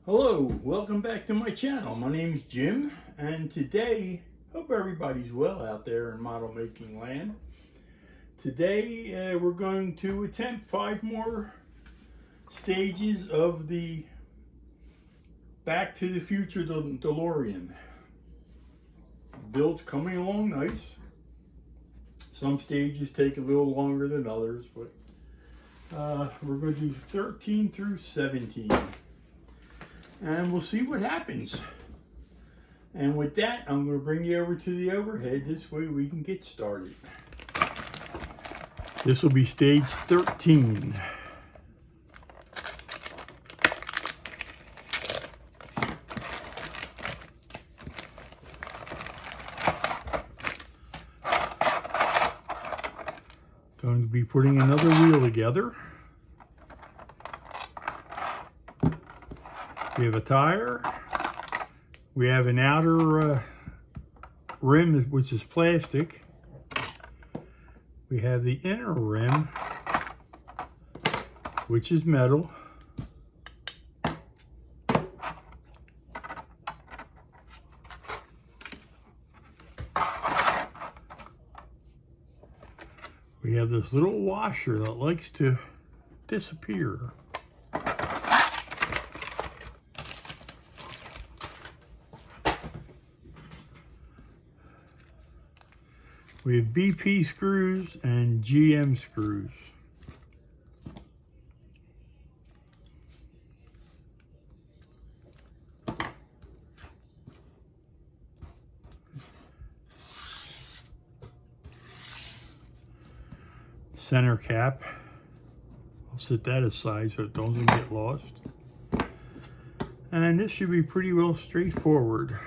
Hello, welcome back to my channel. My name's Jim, and today, hope everybody's well out there in model making land. Today we're going to attempt 5 more stages of the Back to the Future DeLorean. The build's coming along nice. Some stages take a little longer than others, but we're going to do 13 through 17. And we'll see what happens. And with that, I'm going to bring you over to the overhead. This way we can get started. This will be stage 13. Going to be putting another wheel together. We have a tire. We have an outer rim, which is plastic. We have the inner rim, which is metal. We have this little washer that likes to disappear. We have BP screws and GM screws. Center cap. I'll set that aside so it doesn't get lost. And this should be pretty well straightforward.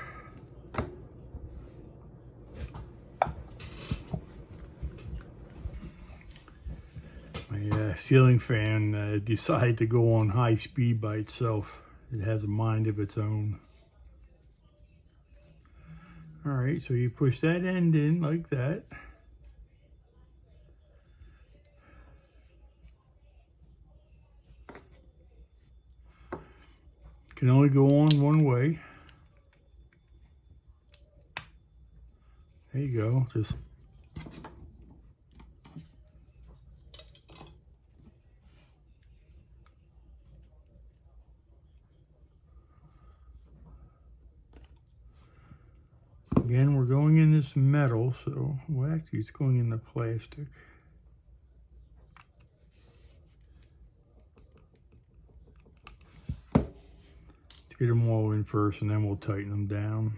My ceiling fan decided to go on high speed by itself. It has a mind of its own. Alright, so you push that end in like that. Can only go on one way. There you go. Just again, we're going in this metal, so well, actually it's going in the plastic. Let's get them all in first and then we'll tighten them down.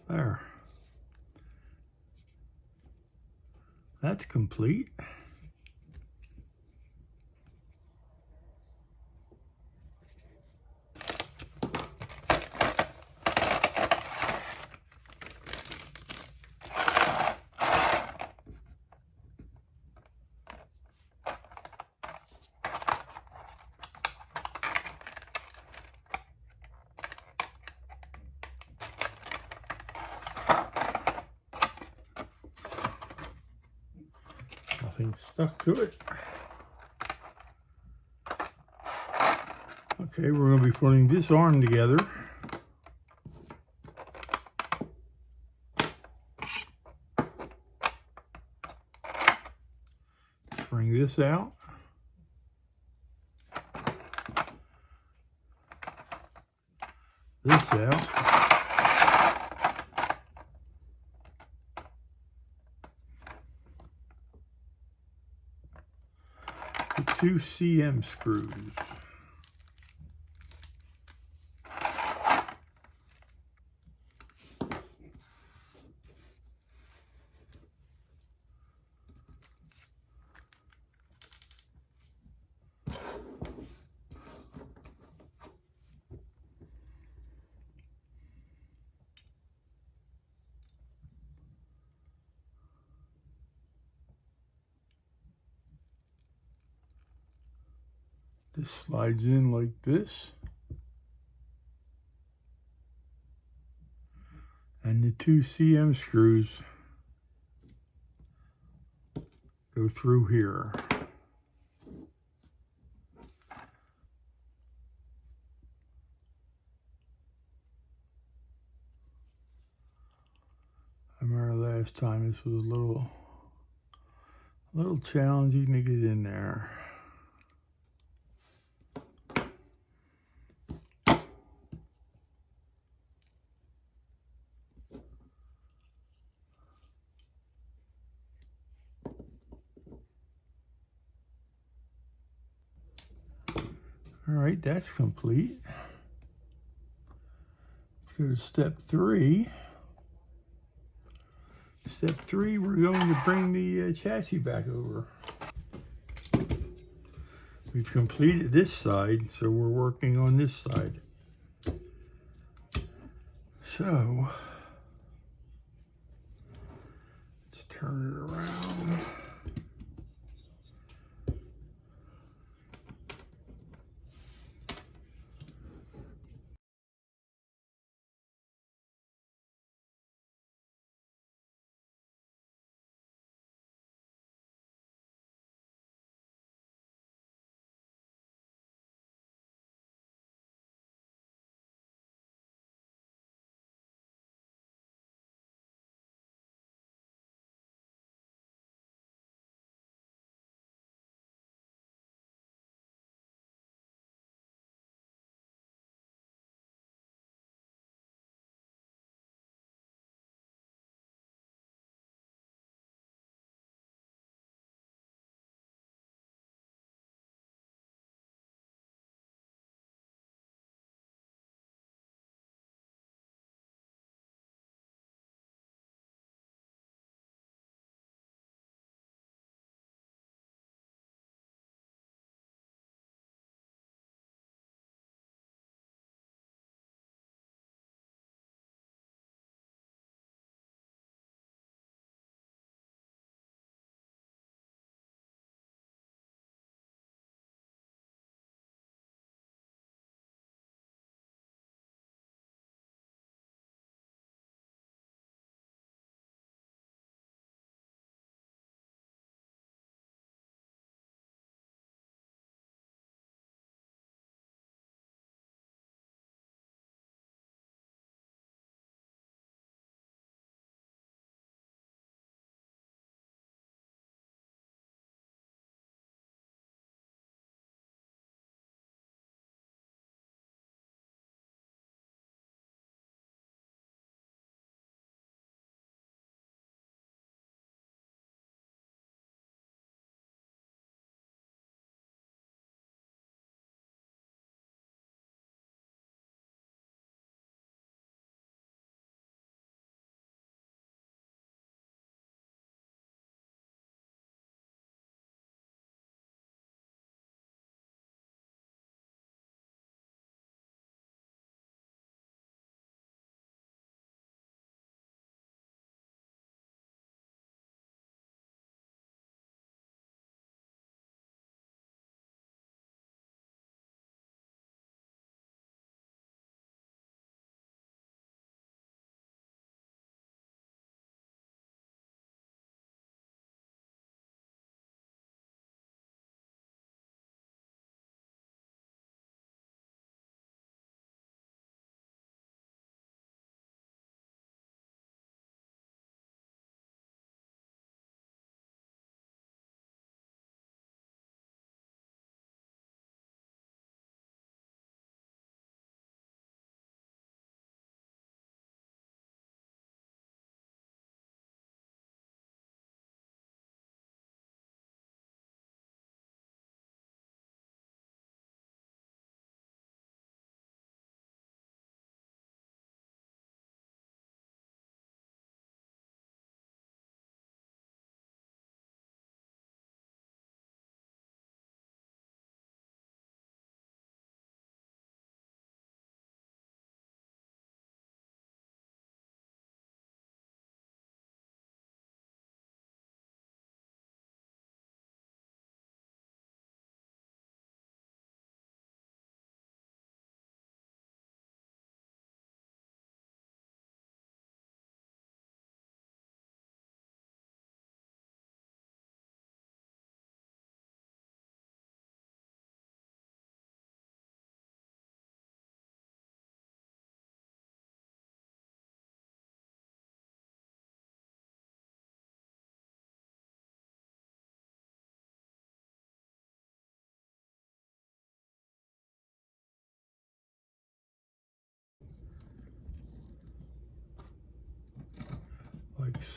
There. That's complete. Nothing stuck to it. Okay, we're going to be putting this arm together. Bring this out. This out. The 2 CM screws. This slides in like this. And the two CM screws go through here. I remember last time this was a little challenging to get in there. All right, that's complete. Let's go to step 3. Step 3, we're going to bring the chassis back over. We've completed this side, so we're working on this side. So, let's turn it around.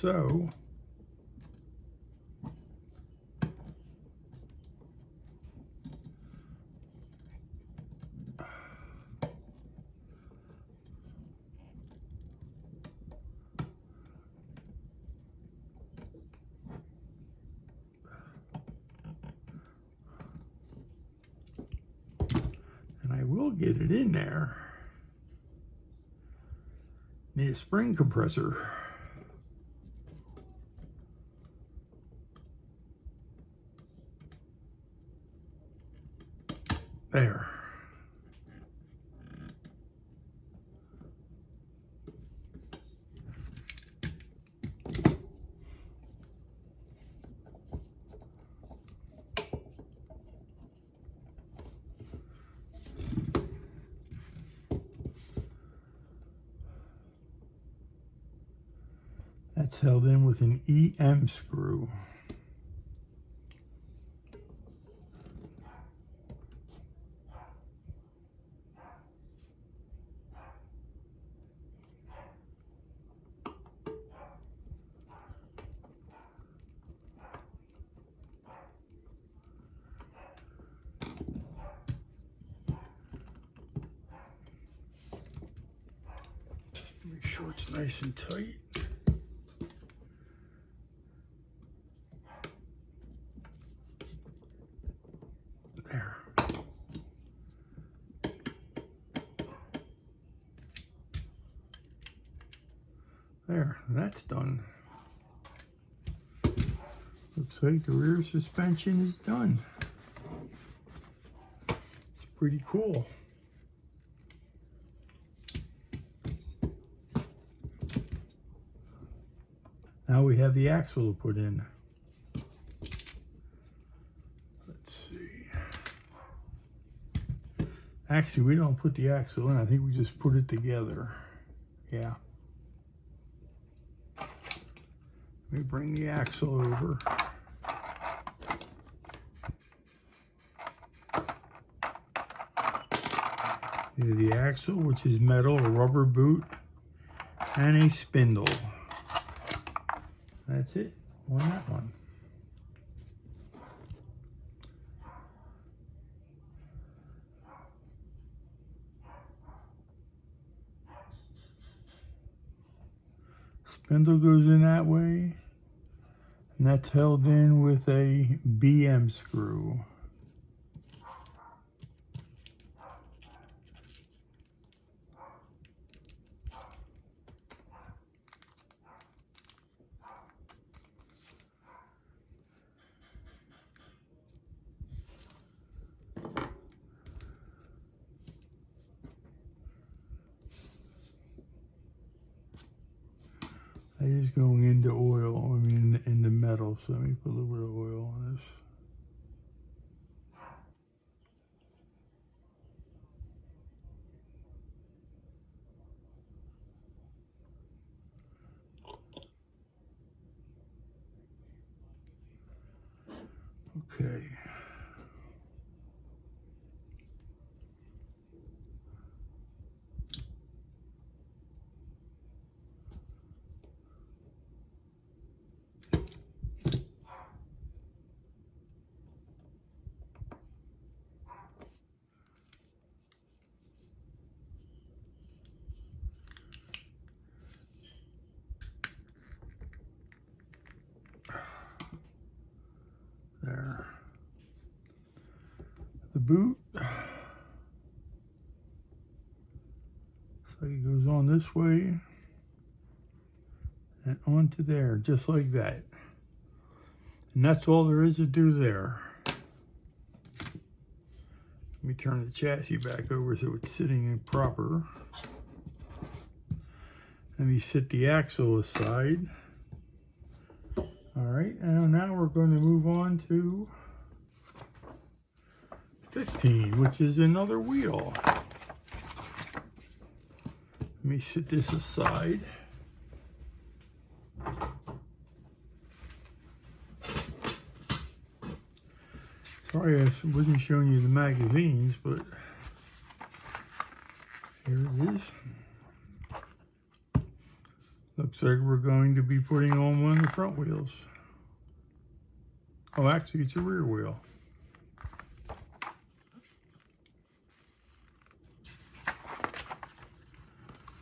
so. And I will get it in there. Need a spring compressor. There. That's held in with an EM screw. Make sure it's nice and tight. There. There, that's done. Looks like the rear suspension is done. It's pretty cool. Now we have the axle to put in. Let's see. Actually, we don't put the axle in. I think we just put it together. Yeah. Let me bring the axle over. Here's the axle, which is metal, a rubber boot, and a spindle. That's it on that one. Spindle goes in that way, and that's held in with a BM screw. It is going into oil, I mean into metal, so let me put a little bit of oil on this. Okay. There. The boot. So it goes on this way and onto there, just like that. And that's all there is to do there. Let me turn the chassis back over so it's sitting in proper. Let me sit the axle aside. All right, and now we're going to move on to 15, which is another wheel. Let me sit this aside. Sorry I wasn't showing you the magazines, but here it is. Looks like we're going to be putting on one of the front wheels. Oh, actually, it's a rear wheel.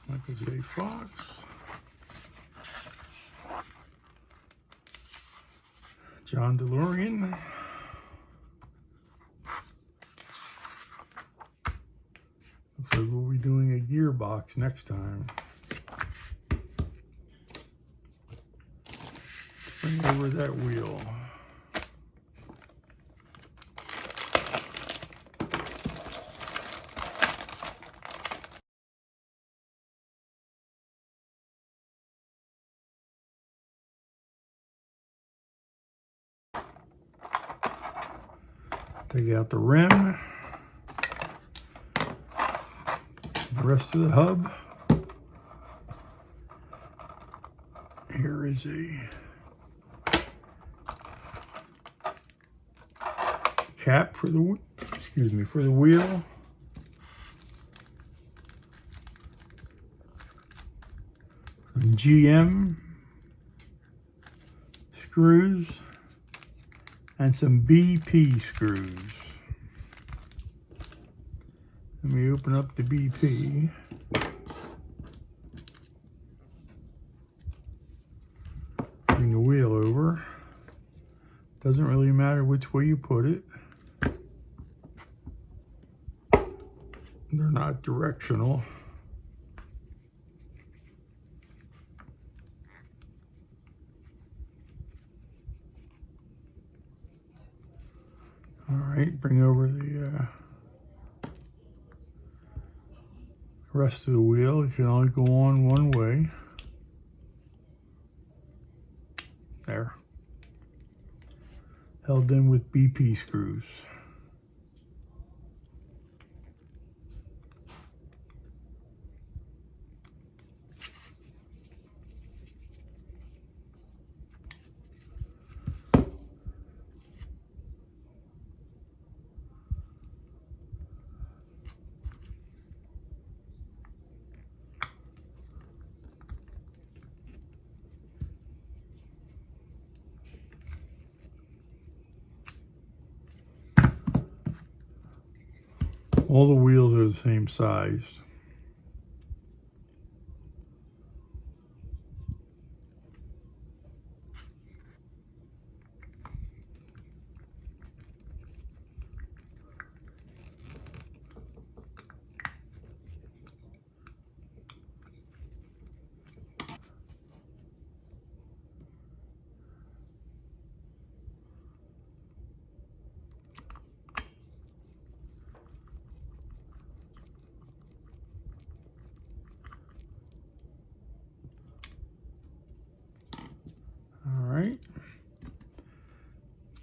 Michael J. Fox. John DeLorean. Looks like we'll be doing a gearbox next time. Bring over that wheel. Take out the rim, the rest of the hub. Here is a cap for the, for the wheel. Some GM screws. And some BP screws. Let me open up the BP. Bring the wheel over. Doesn't really matter which way you put it. They're not directional. All right, bring over the rest of the wheel. It can only go on one way. There. Held in with BP screws. All the wheels are the same size.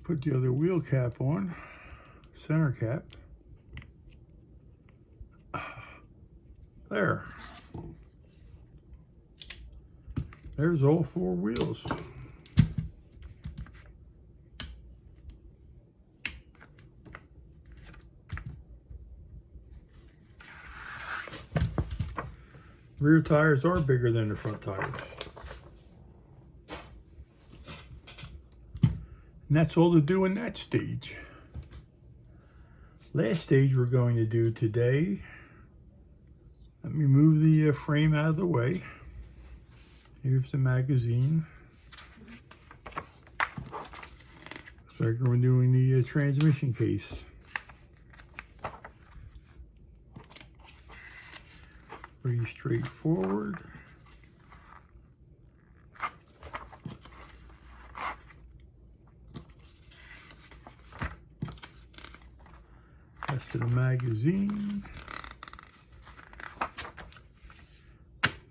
Put the other wheel cap on, center cap. There. There's all four wheels. Rear tires are bigger than the front tires. And that's all to do in that stage. Last stage we're going to do today. Let me move the frame out of the way. Here's the magazine. Looks like we're doing the transmission case. Pretty straightforward. Rest of the magazine.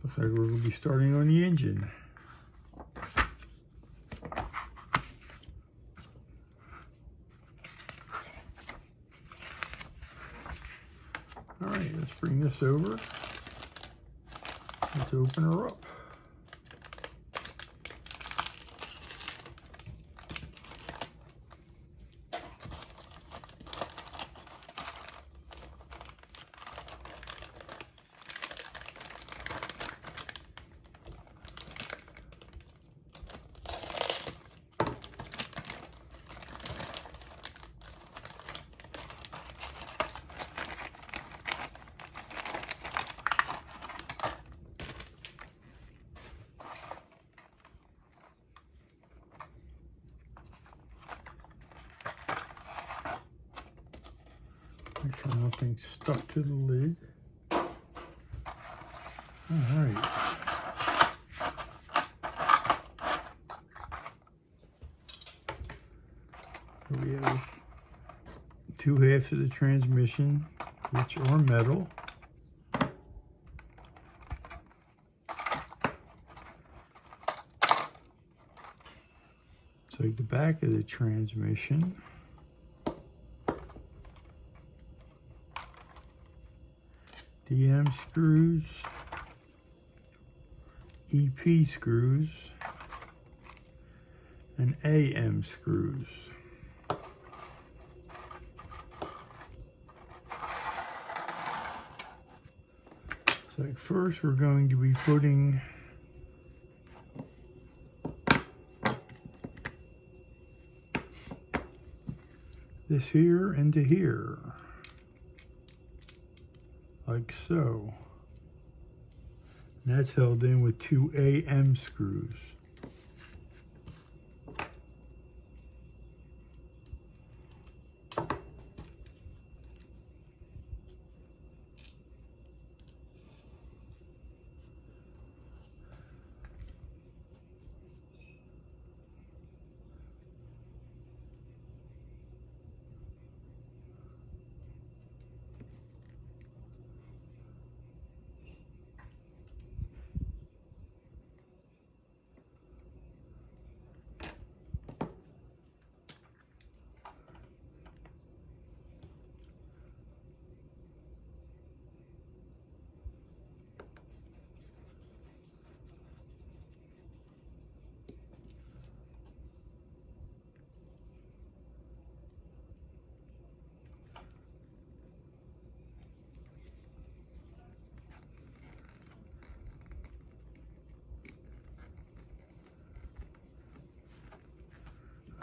Looks like we're going to be starting on the engine. All right, let's bring this over. Let's open her up. Make sure nothing's stuck to the lid. All right. Here we have two halves of the transmission, which are metal. It's like the back of the transmission. DM screws, EP screws, and AM screws. So first we're going to be putting this here into here, like so. And that's held in with two AM screws.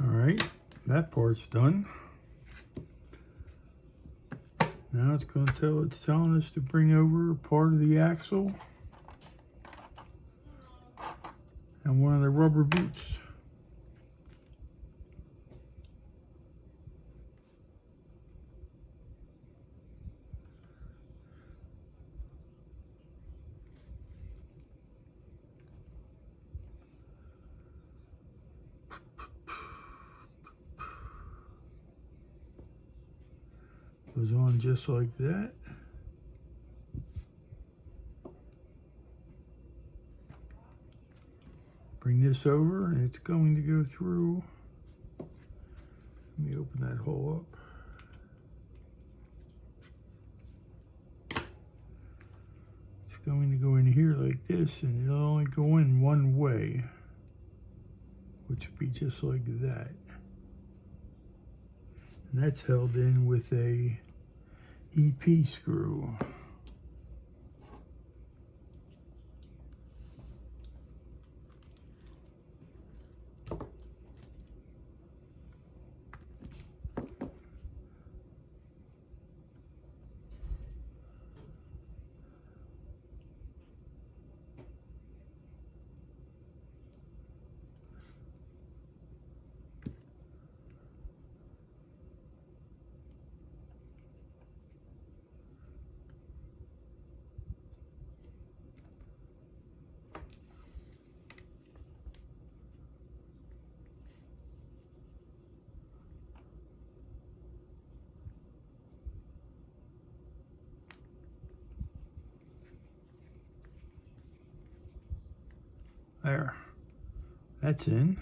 All right, that part's done. Now it's telling us to bring over part of the axle and one of the rubber boots. Goes on just like that. Bring this over and it's going to go through. Let me open that hole up. It's going to go in here like this, and it'll only go in one way, which would be just like that. And that's held in with a EP screw. There, that's in.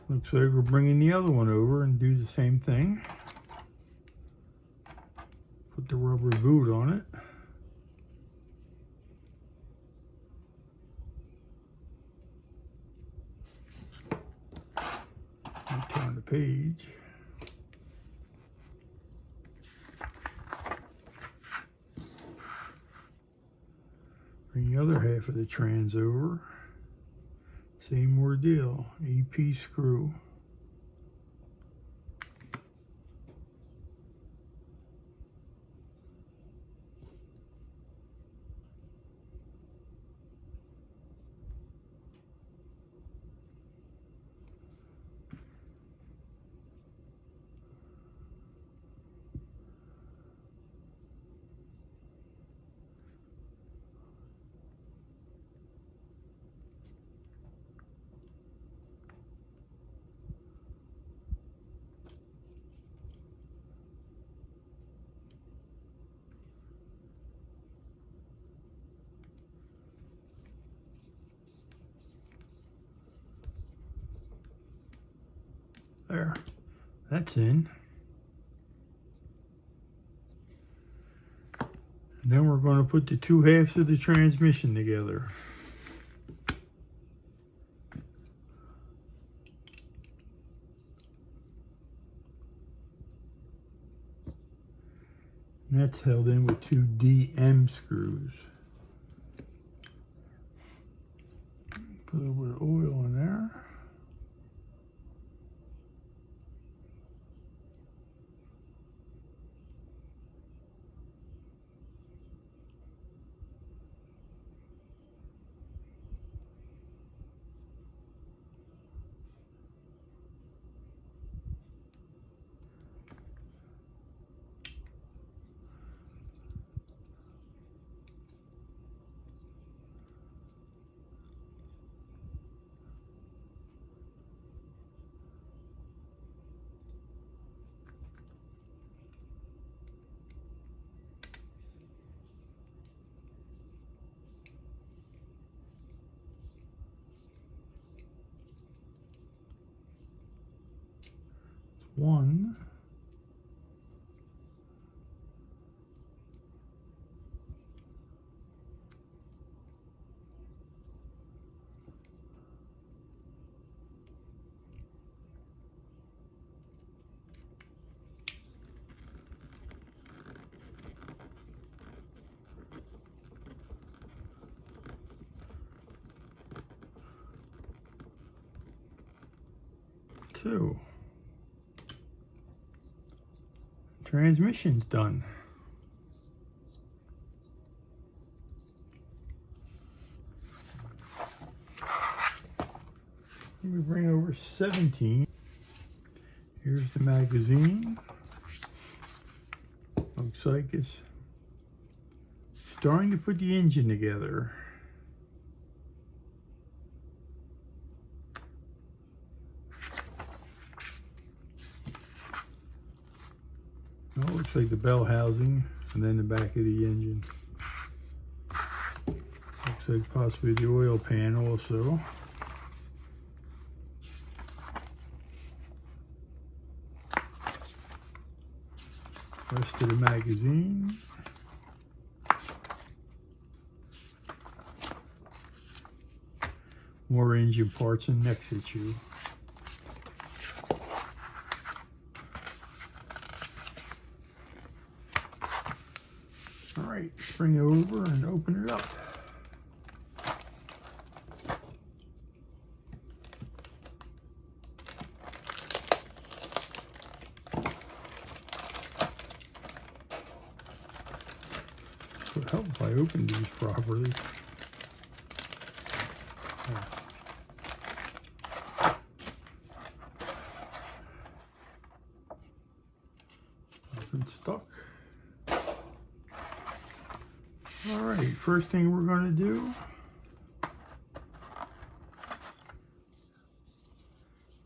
Looks like we're bringing the other one over and do the same thing. Put the rubber boot on it. And turn the page. Bring the other half of the trans over. Same ordeal, EP screw. There, that's in. And then we're going to put the two halves of the transmission together. And that's held in with two DM screws. Put a little bit of oil in there. One. Two. Transmission's done. We bring over 17. Here's the magazine. Looks like it's starting to put the engine together. Well, it looks like the bell housing and then the back of the engine. Looks like possibly the oil pan also. Rest of the magazine. More engine parts and next issue. All right, bring it over and open it up. It would help if I opened these properly. Open stuck. All right, first thing we're going to do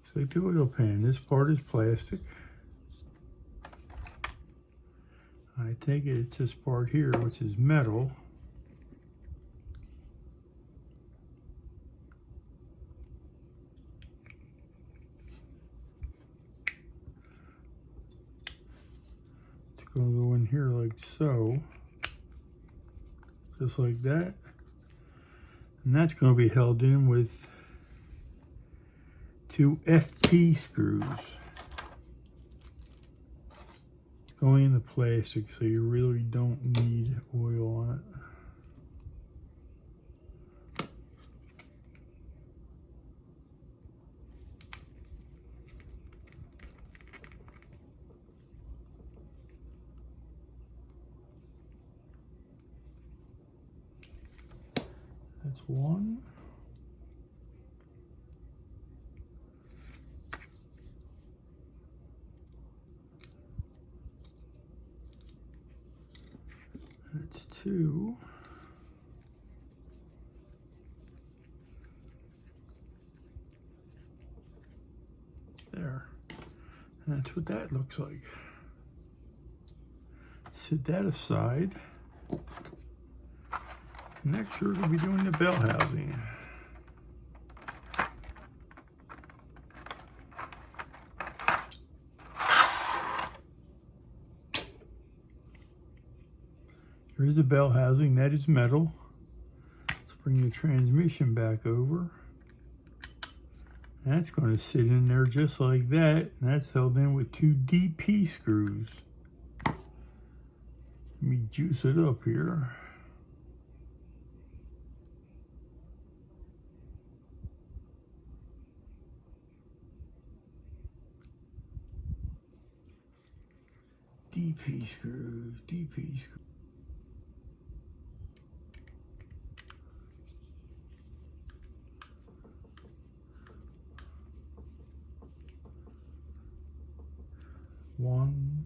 is like the oil pan. This part is plastic. I take it it's this part here, which is metal. It's going to go in here like so. Just like that. And that's going to be held in with two FT screws. Going in the plastic, so you really don't need oil on it. That's one. That's two. There. And that's what that looks like. Set that aside. Next, we're going to be doing the bell housing. There's the bell housing. That is metal. Let's bring the transmission back over. That's going to sit in there just like that. And that's held in with 2 DP screws. Let me juice it up here. DP screws, DP screws. One.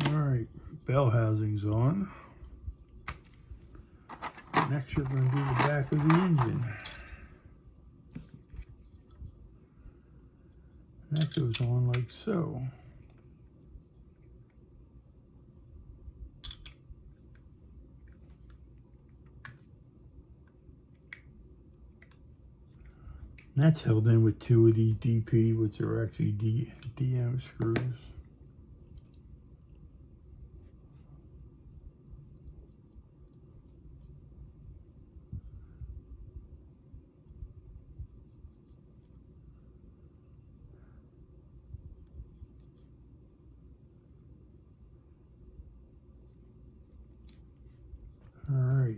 All right, bell housing's on. Next we're going to do the back of the engine. That goes on like so. And that's held in with 2 of these DP, which are actually DM screws. All right.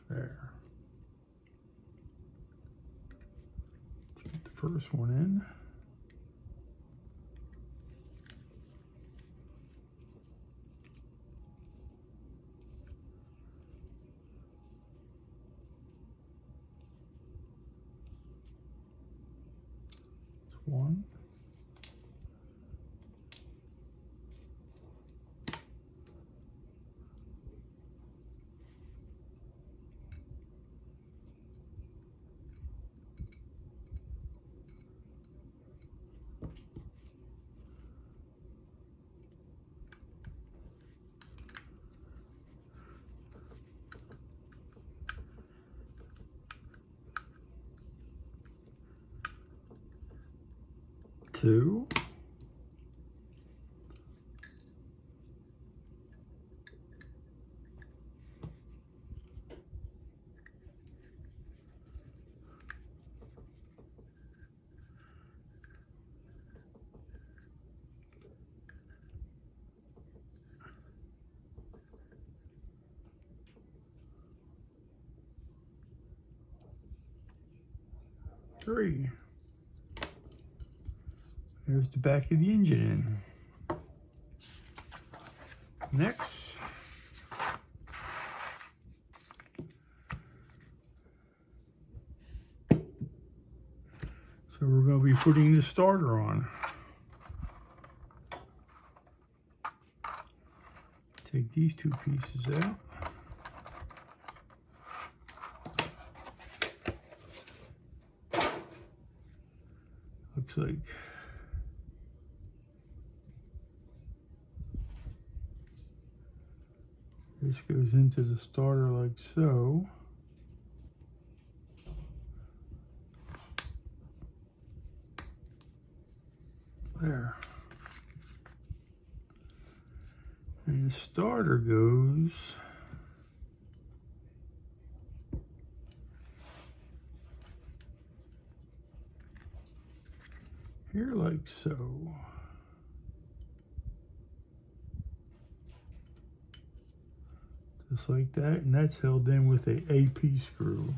There. Let's get the first one in. That's one. Two. Three. There's the back of the engine in. Next, so we're going to be putting the starter on. Take these 2 pieces out. Looks like this goes into the starter like so. There. And the starter goes here like so. Just like that, and that's held in with a AP screw.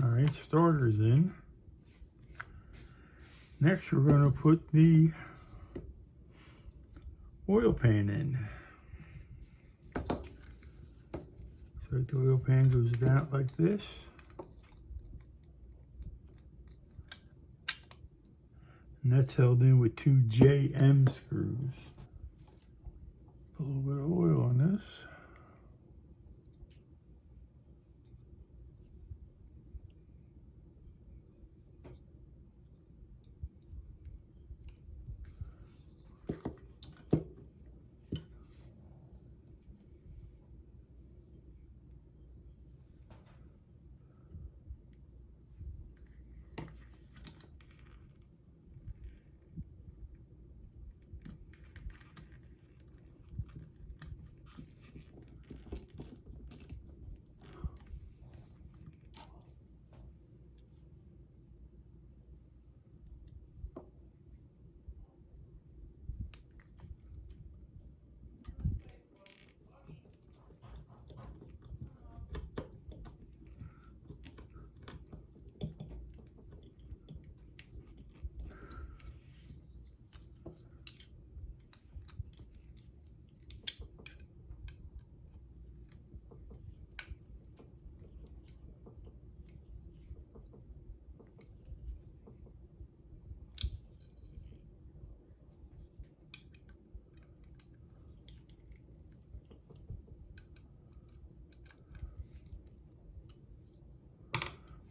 All right, starter's in. Next, we're going to put the oil pan in. So the oil pan goes down like this. And that's held in with 2 JM screws. Put a little bit of oil on this.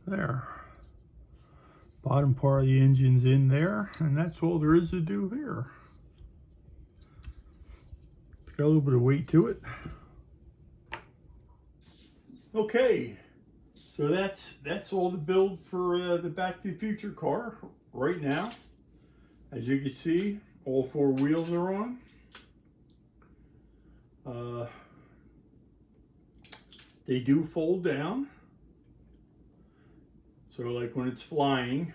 There. Bottom part of the engine's in there, and that's all there is to do here. It's got a little bit of weight to it. Okay, so that's all the build for the Back to the Future car right now. As you can see, all 4 wheels are on. They do fold down. So like when it's flying,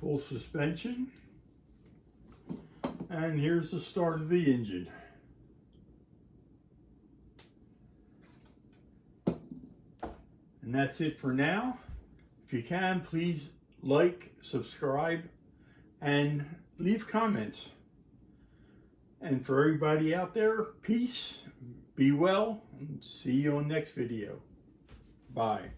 full suspension, and here's the start of the engine. And that's it for now. If you can, please like, subscribe, and leave comments. And for everybody out there, peace, be well, and see you on the next video. Bye.